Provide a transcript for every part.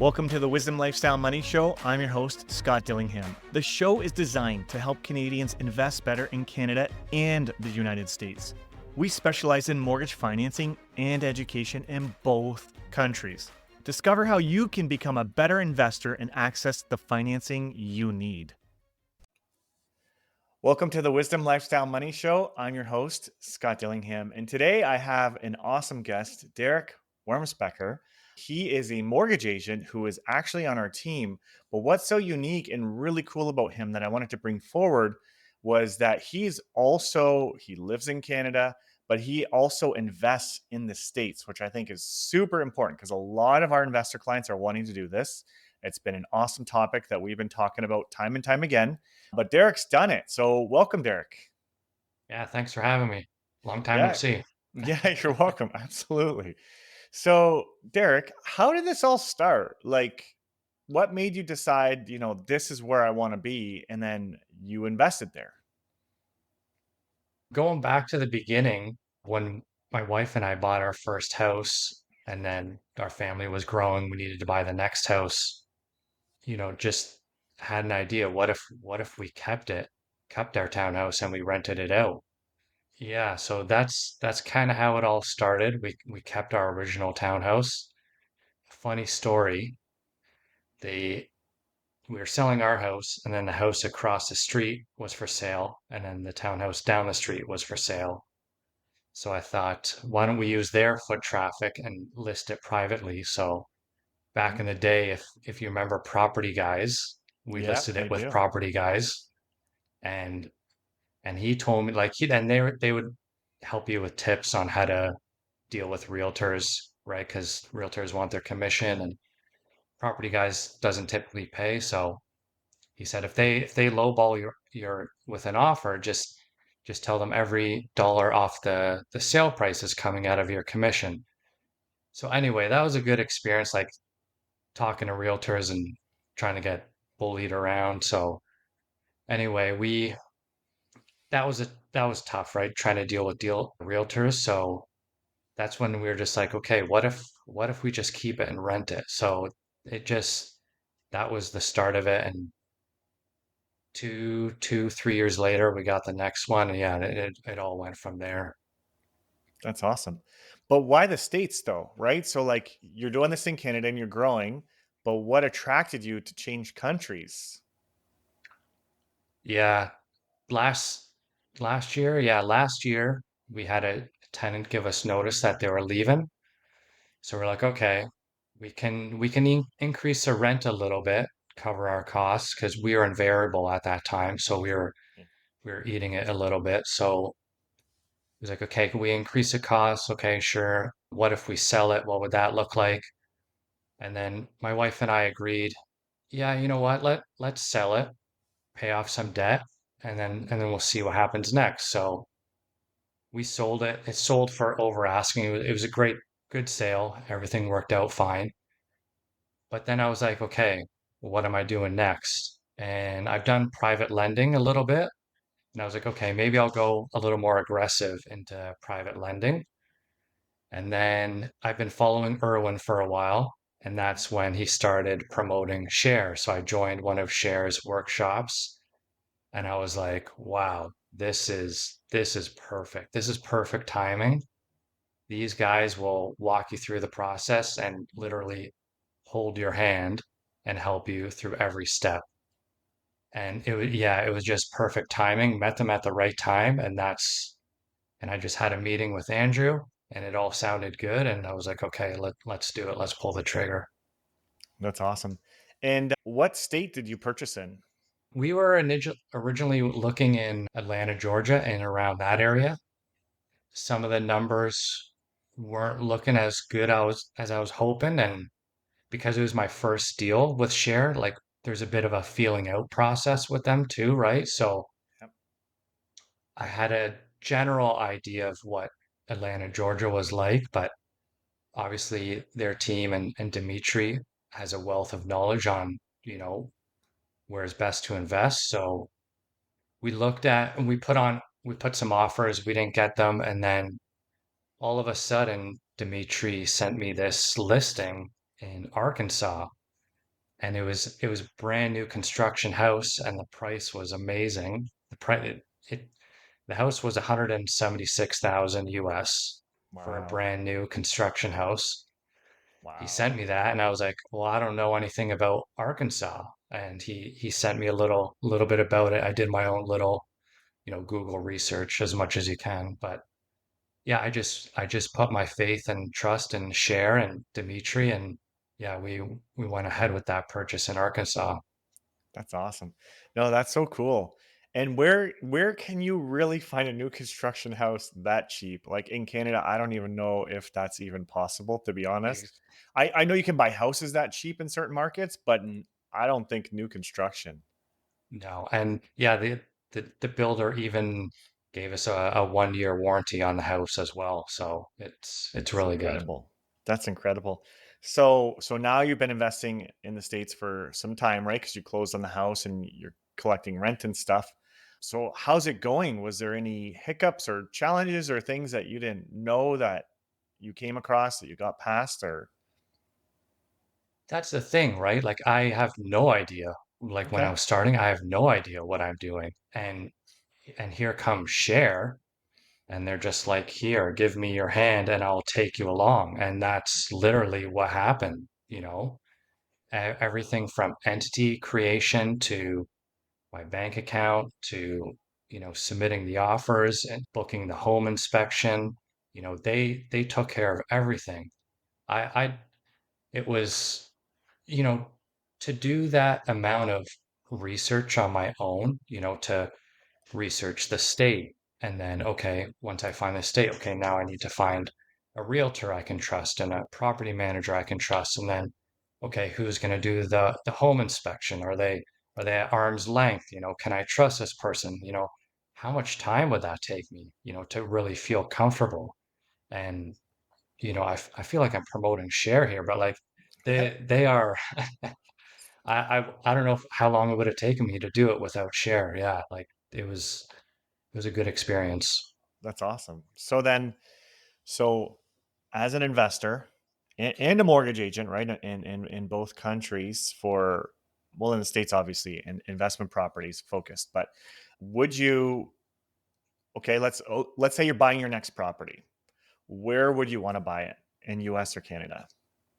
Welcome to the Wisdom Lifestyle Money Show. I'm your host, Scott Dillingham. The show is designed to help Canadians invest better in Canada and the United States. We specialize in mortgage financing and education in both countries. Discover how you can become a better investor and access the financing you need. Welcome to the Wisdom Lifestyle Money Show. I'm your host, Scott Dillingham. And today I have an awesome guest, Derek Wormsbecker. He is a mortgage agent who is actually on our team. But what's so unique and really cool about him that I wanted to bring forward was that he lives in Canada, but he also invests in the States, which I think is super important because a lot of our investor clients are wanting to do this. It's been an awesome topic that we've been talking about time and time again, but Derek's done it. So welcome, Derek. Yeah, thanks for having me. Long time no Yeah, see. yeah, you're welcome. Absolutely. So, Derek, how did this all start? What made you decide, this is where I want to be, and then you invested there? Going back to the beginning, when my wife and I bought our first house, and then our family was growing, we needed to buy the next house, just had an idea. What if we kept our townhouse and we rented it out? Yeah, so that's kind of how it all started. We kept our original townhouse. Funny story, they we were selling our house, and then the house across the street was for sale, and then the townhouse down the street was for sale. So I thought, why don't we use their foot traffic and list it privately? So back Mhm. in the day, if you remember Property Guys, we Yeah, listed I it with do. Property Guys, and and he told me like they would help you with tips on how to deal with realtors, right? Because realtors want their commission, and Property Guys doesn't typically pay. So he said if they lowball your with an offer, just tell them every dollar off the sale price is coming out of your commission. So anyway, that was a good experience, like talking to realtors and trying to get bullied around. So anyway, we that was tough, right? Trying to deal with deal realtors. So that's when we were just like, okay, what if we just keep it and rent it? So it just that was the start of it, and 3 years later, we got the next one. And yeah, it all went from there. That's awesome. But why the States though, right? So you're doing this in Canada and you're growing, but what attracted you to change countries? Yeah, last last year we had a tenant give us notice that they were leaving. So we're like, okay, we can increase the rent a little bit, cover our costs because we were in variable at that time. So we were eating it a little bit. So it was like, okay, can we increase the costs? Okay, sure. What if we sell it? What would that look like? And then my wife and I agreed, yeah, you know what? Let's sell it, pay off some debt, and then we'll see what happens next. So we sold it. It sold for over asking. It was a good sale. Everything worked out fine. But then I was like, okay, what am I doing next? And I've done private lending a little bit. And I was like, okay, maybe I'll go a little more aggressive into private lending. And then I've been following Irwin for a while, and that's when he started promoting Share. So I joined one of Share's workshops, and I was like, wow, this is perfect. This is perfect timing. These guys will walk you through the process and literally hold your hand and help you through every step. And it was just perfect timing. Met them at the right time, and I just had a meeting with Andrew, and it all sounded good. And I was like, okay, let's do it. Let's pull the trigger. That's awesome. And what state did you purchase in? We were originally looking in Atlanta, Georgia, and around that area. Some of the numbers weren't looking as good as I was hoping. And because it was my first deal with Share, like there's a bit of a feeling out process with them too, right? So Yep. I had a general idea of what Atlanta, Georgia was like, but obviously their team and Dimitri has a wealth of knowledge on, where it's best to invest. So we looked at and we put some offers, we didn't get them, and then all of a sudden Dimitri sent me this listing in Arkansas. and it was brand new construction house, and the price was amazing. The house was 176,000 US for a Wow. brand new construction house. He Wow. sent me that, and I was like, well, I don't know anything about Arkansas. And he sent me a little bit about it. I did my own little, Google research as much as you can. But yeah, I just put my faith and trust in Cher and Dimitri, and yeah, we went ahead with that purchase in Arkansas. That's awesome. No, that's so cool. And where can you really find a new construction house that cheap? Like in Canada, I don't even know if that's even possible, to be honest. Ex- I know you can buy houses that cheap in certain markets, but I don't think new construction. No, and yeah, the builder even gave us a 1 year warranty on the house as well. So it's That's really good. incredible. That's incredible. So now you've been investing in the States for some time, right? Because you closed on the house and you're collecting rent and stuff. So how's it going? Was there any hiccups or challenges or things that you didn't know that you came across that you got past or That's the thing, right? Like I have no idea. Like when I okay. was starting, I have no idea what I'm doing. And here comes Share, and they're just like, "Here, give me your hand and I'll take you along." And that's literally what happened, Everything from entity creation to my bank account to, submitting the offers and booking the home inspection. They took care of everything. I it was you know, to do that amount of research on my own, to research the state. And then, okay, once I find the state, okay, now I need to find a realtor I can trust and a property manager I can trust. And then, okay, who's going to do the home inspection? Are they at arm's length? Can I trust this person? How much time would that take me, to really feel comfortable? And, I feel like I'm promoting share here, but like they are I don't know how long it would have taken me to do it without share. Yeah, like it was a good experience. That's awesome. So as an investor and a mortgage agent, right? In both countries for well in the States obviously and investment properties focused, but would you okay, let's say you're buying your next property. Where would you want to buy it? In US or Canada?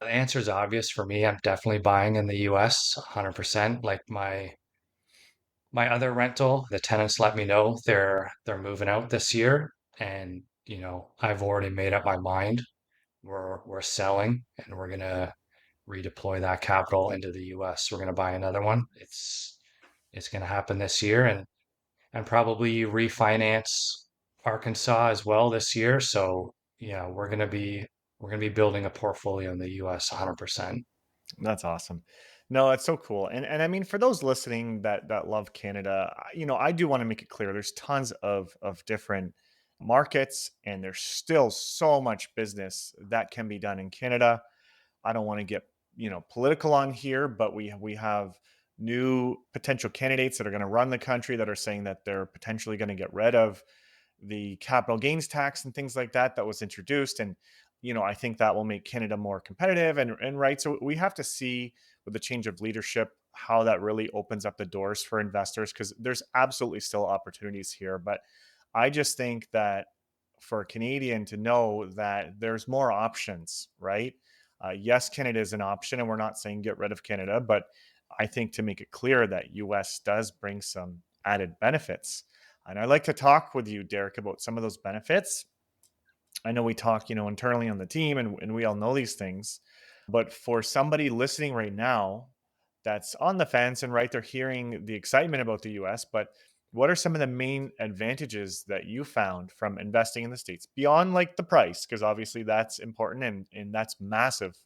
The answer is obvious for me. I'm definitely buying in the US 100%. Like my other rental, the tenants let me know they're moving out this year, and I've already made up my mind. We're selling, and we're gonna redeploy that capital into the US. We're gonna buy another one. It's gonna happen this year, and probably refinance Arkansas as well this year. So yeah, we're gonna be building a portfolio in the US 100%. That's awesome. No, it's so cool. And I mean for those listening that love Canada, I do want to make it clear there's tons of different markets and there's still so much business that can be done in Canada. I don't want to get, political on here, but we have new potential candidates that are going to run the country that are saying that they're potentially going to get rid of the capital gains tax and things like that was introduced. And I think that will make Canada more competitive and right. So we have to see with the change of leadership how that really opens up the doors for investors because there's absolutely still opportunities here. But I just think that for a Canadian to know that there's more options, right? Yes, Canada is an option, and we're not saying get rid of Canada, but I think to make it clear that US does bring some added benefits. And I'd like to talk with you, Derek, about some of those benefits. I know we talk, internally on the team and we all know these things. But for somebody listening right now that's on the fence and right, they're hearing the excitement about the US, but what are some of the main advantages that you found from investing in the States beyond like the price? Because obviously that's important and that's massive,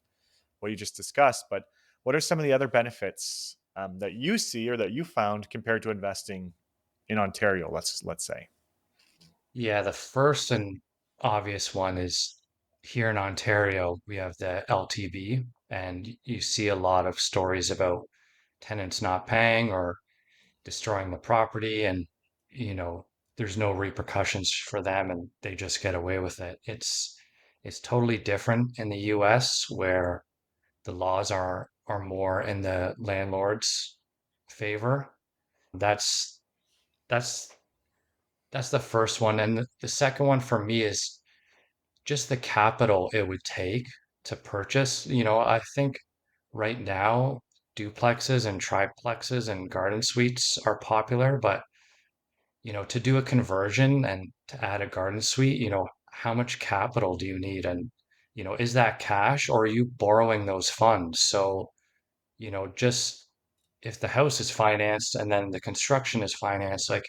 what you just discussed. But what are some of the other benefits that you see or that you found compared to investing in Ontario, let's say? Yeah, the first and obvious one is here in Ontario, we have the LTV, and you see a lot of stories about tenants not paying or destroying the property, and you know, there's no repercussions for them and they just get away with it. It's totally different in the US where the laws are more in the landlord's favor. That's that's that's the first one. And the second one for me is just the capital it would take to purchase. I think right now duplexes and triplexes and garden suites are popular, but to do a conversion and to add a garden suite, how much capital do you need? And, is that cash or are you borrowing those funds? So, just if the house is financed and then the construction is financed, like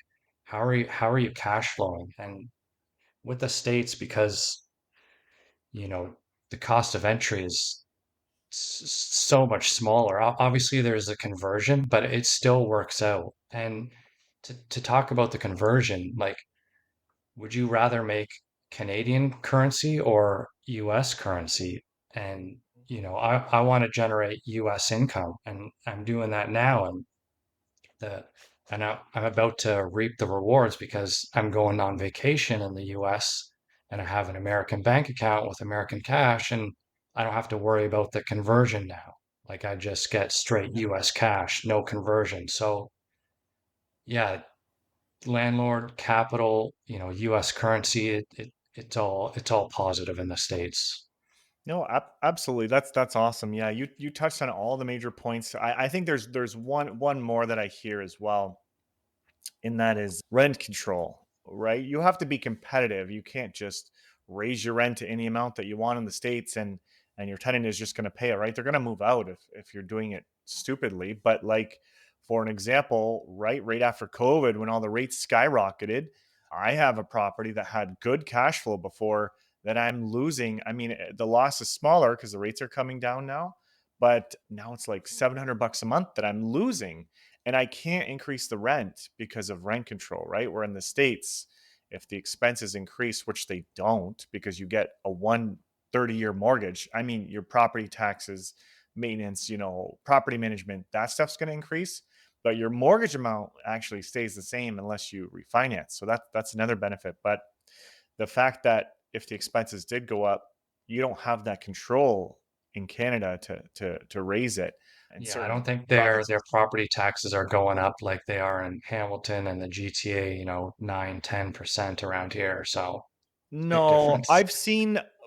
how are you cash flowing? And with the states, because, you know, the cost of entry is so much smaller. Obviously, there's a conversion, but it still works out. And to talk about the conversion, like, would you rather make Canadian currency or US currency? And, I want to generate US income, and I'm doing that now. The, I'm about to reap the rewards because I'm going on vacation in the US and I have an American bank account with American cash, and I don't have to worry about the conversion now. Like I just get straight US cash, no conversion. So, yeah, landlord, capital, US currency, it's all positive in the States. No, absolutely. That's awesome. Yeah, you touched on all the major points. I think there's one more that I hear as well, and that is rent control, right? You have to be competitive. You can't just raise your rent to any amount that you want in the states, and your tenant is just going to pay it, right? They're going to move out if you're doing it stupidly. But like for an example, right after COVID, when all the rates skyrocketed, I have a property that had good cash flow before that I'm losing. I mean, the loss is smaller because the rates are coming down now, but now it's like $700 a month that I'm losing, and I can't increase the rent because of rent control, right? We're in the States. If the expenses increase, which they don't, because you get a 130-year mortgage, I mean, your property taxes, maintenance, property management, that stuff's going to increase, but your mortgage amount actually stays the same unless you refinance. So that's another benefit. But the fact that if the expenses did go up, you don't have that control in Canada to raise it in Yeah, I certain don't think their provinces. their property taxes are going up like they are in Hamilton and the GTA, 9, 10% around here. So big No, difference.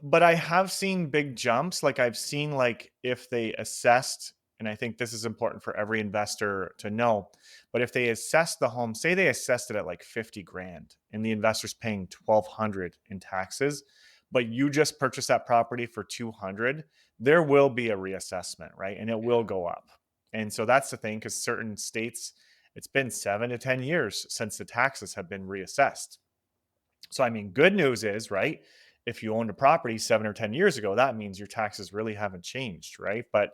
but I have seen big jumps. Like I've seen like if they assessed, and I think this is important for every investor to know, but if they assess the home, say they assessed it at like 50 grand and the investor's paying 1200 in taxes, but you just purchased that property for 200, there will be a reassessment, right? And it will Yeah. go up. And so that's the thing, because certain states, it's been 7 to 10 years since the taxes have been reassessed. So, I mean, good news is, right? If you owned a property 7 or 10 years ago, that means your taxes really haven't changed, right? But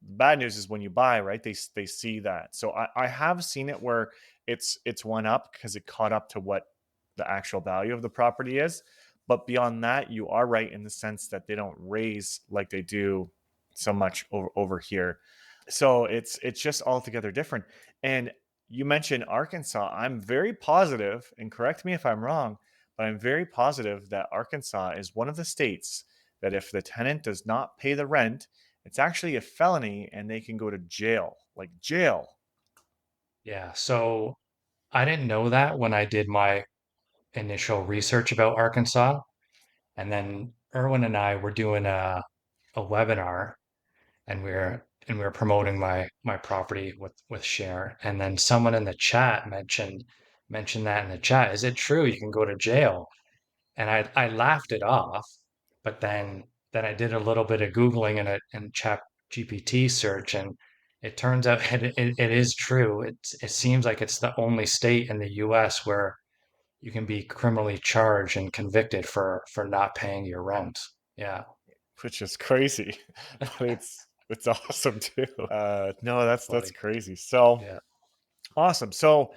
the bad news is when you buy, right? They see that. So I have seen it where it's went up because it caught up to what the actual value of the property is. But beyond that, you are right in the sense that they don't raise like they do so much over here. So it's just altogether different. And you mentioned Arkansas. I'm very positive, and correct me if I'm wrong, but I'm very positive that Arkansas is one of the states that if the tenant does not pay the rent, it's actually a felony and they can go to jail, like jail. Yeah. So I didn't know that when I did my initial research about Arkansas. And then Erwin and I were doing a webinar, and we were promoting my property with Share. And then someone in the chat mentioned that in the chat. Is it true you can go to jail? And I laughed it off, but then I did a little bit of Googling and Chat GPT search, and it turns out it is true. It seems like it's the only state in the US where you can be criminally charged and convicted for not paying your rent. Yeah, Which is crazy, but it's awesome too. No, that's funny. crazy. So Yeah. awesome. So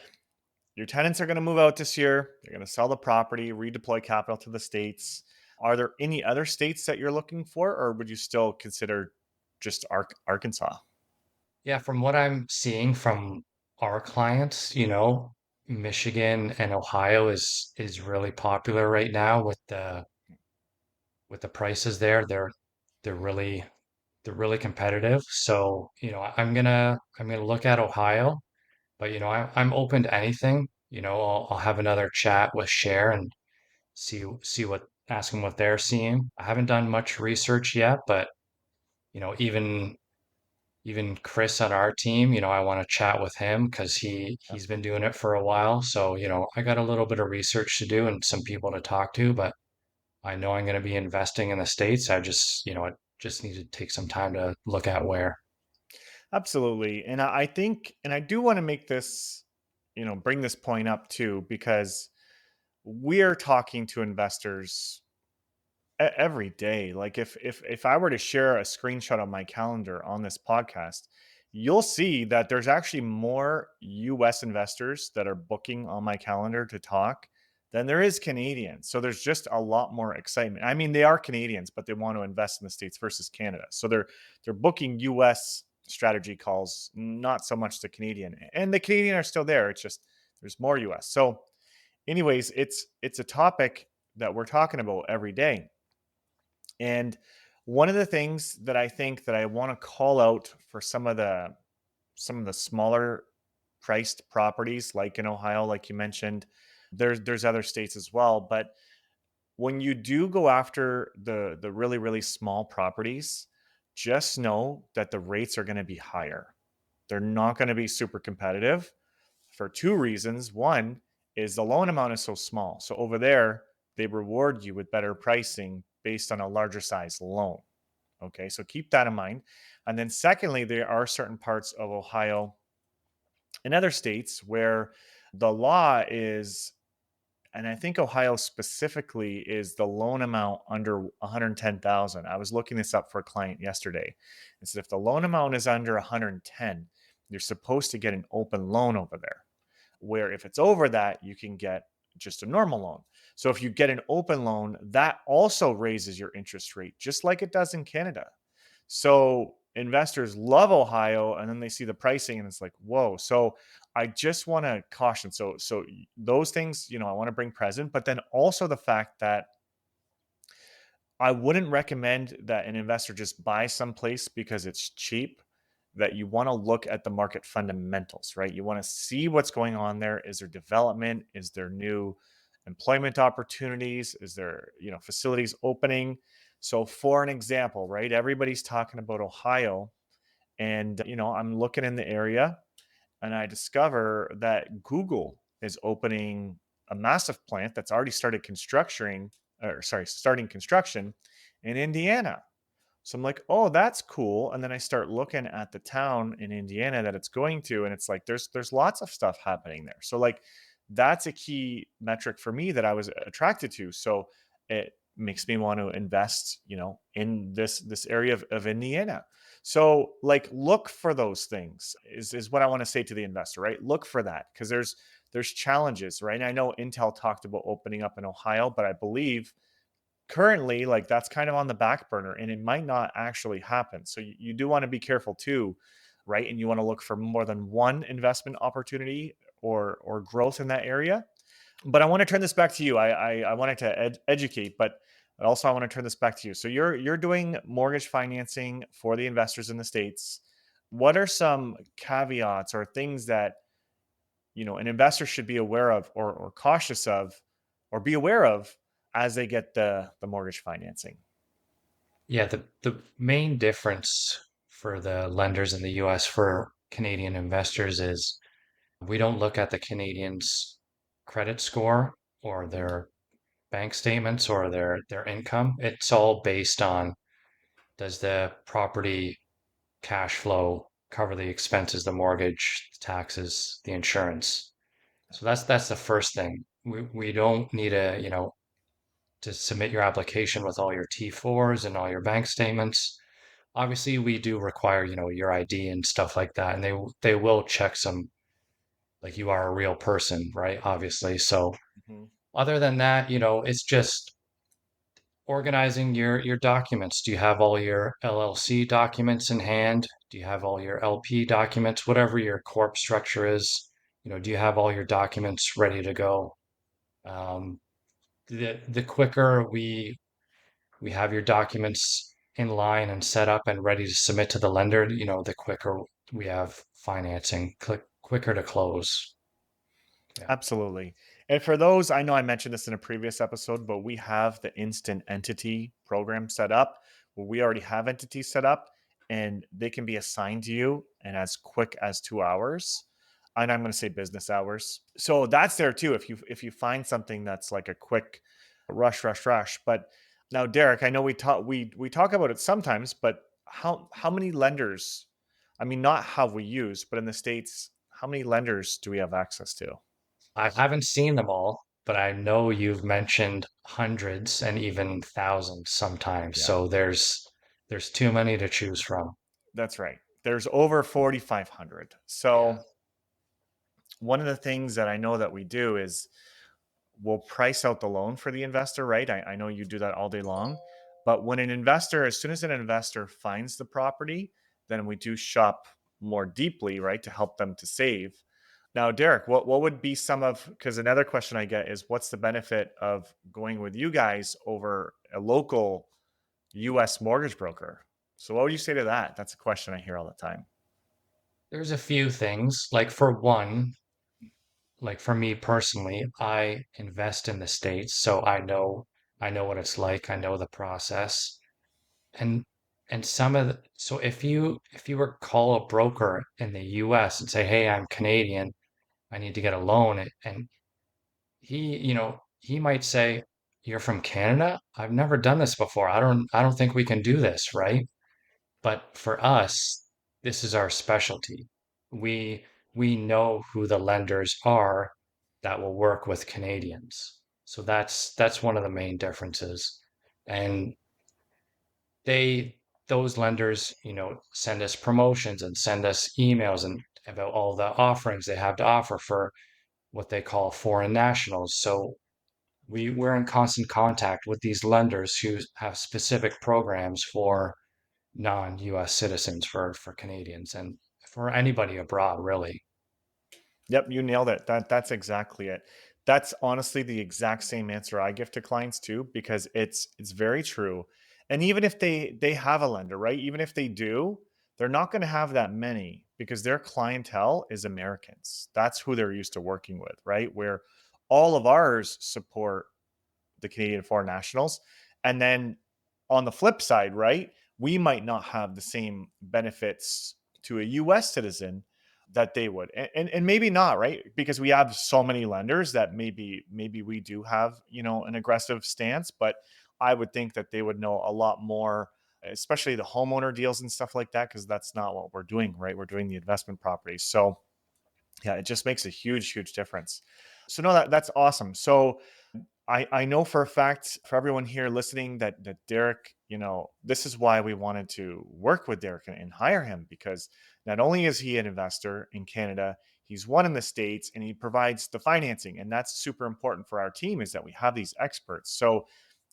your tenants are going to move out this year. They're going to sell the property, redeploy capital to the states. Are there any other states that you're looking for, or would you still consider just Arkansas? Yeah, from what I'm seeing from our clients, Michigan and Ohio is really popular right now with the prices there. They're really they're really competitive. So, I'm gonna look at Ohio, but I'm open to anything. I'll have another chat with Share and see what ask them what they're seeing. I haven't done much research yet, but even Chris on our team, I want to chat with him because Yeah. he's been doing it for a while. So, I got a little bit of research to do and some people to talk to, but I know I'm going to be investing in the States. I just need to take some time to look at where. Absolutely. And I think, and I do want to make this, bring this point up too, because we're talking to investors every day. Like if I were to share a screenshot of my calendar on this podcast, you'll see that there's actually more US investors that are booking on my calendar to talk than there is Canadians. So there's just a lot more excitement. I mean, they are Canadians, but they want to invest in the States versus Canada. So they're booking US strategy calls, not so much the Canadian. And the Canadian are still there. It's just there's more US. So anyways, it's a topic that we're talking about every day. And one of the things that I think that I want to call out for some of the smaller priced properties like in Ohio, like you mentioned, there's other states as well, but when you do go after the really really small properties, just know that the rates are going to be higher. They're not going to be super competitive for two reasons. One is the loan amount is so small. So over there, they reward you with better pricing based on a larger size loan. Okay, so keep that in mind. And then, secondly, there are certain parts of Ohio and other states where the law is, and I think Ohio specifically is the loan amount under 110,000. I was looking this up for a client yesterday. It said if the loan amount is under 110, you're supposed to get an open loan over there. Where if it's over that, you can get just a normal loan. So if you get an open loan, that also raises your interest rate, just like it does in Canada. So investors love Ohio, and then they see the pricing, and it's like, whoa. So I just want to caution. So those things, I want to bring present, but then also the fact that I wouldn't recommend that an investor just buy someplace because it's cheap. That you want to look at the market fundamentals, right? You want to see what's going on there. Is there development? Is there new employment opportunities? Is there, facilities opening? So, for an example, right, everybody's talking about Ohio, and I'm looking in the area, and I discover that Google is opening a massive plant that's already starting construction in Indiana. So I'm like, oh, that's cool. And then I start looking at the town in Indiana that it's going to, and it's like there's lots of stuff happening there. So like that's a key metric for me that I was attracted to. So it makes me want to invest, in this area of Indiana. So like look for those things is what I want to say to the investor, right? Look for that because there's challenges, right? And I know Intel talked about opening up in Ohio, but I believe currently like that's kind of on the back burner and it might not actually happen. So you do want to be careful too, right? And you want to look for more than one investment opportunity or growth in that area. But I want to turn this back to you. I wanted to educate, but also I want to turn this back to you. So you're doing mortgage financing for the investors in the States. What are some caveats or things that an investor should be aware of or cautious of or be aware of as they get the mortgage financing? Yeah, the main difference for the lenders in the US for Canadian investors is we don't look at the Canadians' credit score or Mhm. their bank statements or their income. It's all based on, does the property cash flow cover the expenses, the mortgage, the taxes, the insurance. So that's the first thing. We don't need to submit your application with all your T4s and all your bank statements. Obviously, we do require, your ID and stuff like that, and they will check some, like you are a real person, right? Obviously. So Mhm. other than that, it's just organizing your documents. Do you have all your LLC documents in hand? Do you have all your LP documents, whatever your corp structure is? Do you have all your documents ready to go? The quicker we have your documents in line and set up and ready to submit to the lender, the quicker we have financing, quicker to close. Yeah. Absolutely. And for those, I know I mentioned this in a previous episode, but we have the instant entity program set up where we already have entities set up and they can be assigned to you in as quick as 2 hours. And I'm going to say business hours. So that's there too. If you find something that's like a quick rush. But now, Derek, I know we talk about it sometimes, but how many lenders? I mean, not how we use, but in the States, how many lenders do we have access to? I haven't seen them all, but I know you've mentioned hundreds and even thousands sometimes. Yeah. So there's too many to choose from. That's right. There's over 4,500. Yeah. So one of the things that I know that we do is we'll price out the loan for the investor, right? I know you do that all day long. But when an investor, as soon as an investor finds the property, then we do shop more deeply, right, to help them to save. Now, Derek, what would be some of, because another question I get is what's the benefit of going with you guys over a local US mortgage broker? So what would you say to that? That's a question I hear all the time. There's a few things. Like for one, like for me personally, I invest in the States, so I know what it's like. I know the process. And so if you were call a broker in the US and say, "Hey, I'm Canadian, I need to get a loan," and he might say, "You're from Canada? I've never done this before. I don't think we can do this, right?" But for us, this is our specialty. We we know who the lenders are that will work with Canadians. So that's one of the main differences. And they those lenders, send us promotions and send us emails and about all the offerings they have to offer for what they call foreign nationals. So we're in constant contact with these lenders who have specific programs for non-US citizens, for Canadians and for anybody abroad, really. Yep, you nailed it. That's exactly it. That's honestly the exact same answer I give to clients too, because it's very true. And even if they have a lender, right? Even if they do, they're not going to have that many because their clientele is Americans. That's who they're used to working with, right? Where all of ours support the Canadian foreign nationals. And then on the flip side, right, we might not have the same benefits to a US citizen that they would. And maybe not, right? Because we have so many lenders that maybe we do have, an aggressive stance, but I would think that they would know a lot more, especially the homeowner deals and stuff like that, because that's not what we're doing, right? We're doing the investment properties. So yeah, it just makes a huge difference. So no, that's awesome. So I know for a fact for everyone here listening that Derek, this is why we wanted to work with Derek and hire him because not only is he an investor in Canada, he's one in the States and he provides the financing. And that's super important for our team is that we have these experts. So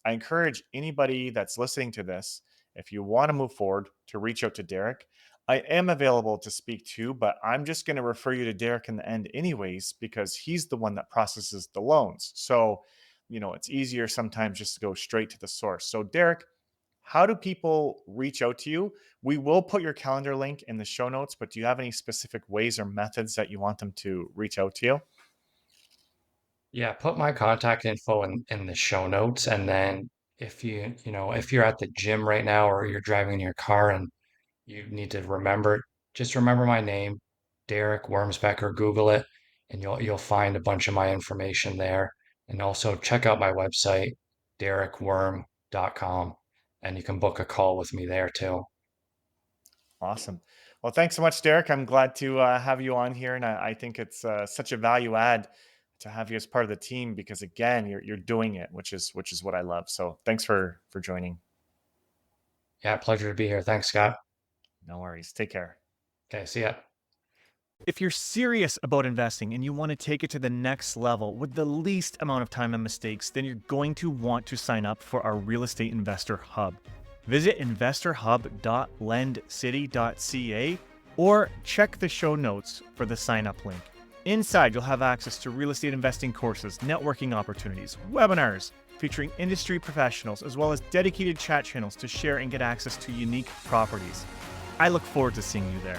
I encourage anybody that's listening to this, if you want to move forward, to reach out to Derek. I am available to speak to, but I'm just going to refer you to Derek in the end, anyways, because he's the one that processes the loans. So, it's easier sometimes just to go straight to the source. So, Derek, how do people reach out to you? We will put your calendar link in the show notes, but do you have any specific ways or methods that you want them to reach out to you? Yeah, put my contact info in the show notes. And then if you're at the gym right now or you're driving in your car and you need to just remember my name, Derek Wormsbecker, Google it, and you'll find a bunch of my information there. And also check out my website, derekworm.com, and you can book a call with me there too. Awesome. Well, thanks so much, Derek. I'm glad to have you on here, and I think it's such a value add to have you as part of the team because again, you're doing it, which is what I love. So thanks for joining. Yeah, pleasure to be here. Thanks, Scott. No worries. Take care. Okay, see ya. If you're serious about investing and you want to take it to the next level with the least amount of time and mistakes, then you're going to want to sign up for our Real Estate Investor Hub. Visit investorhub.lendcity.ca or check the show notes for the sign up link. Inside, you'll have access to real estate investing courses, networking opportunities, webinars, featuring industry professionals as well as dedicated chat channels to share and get access to unique properties. I look forward to seeing you there.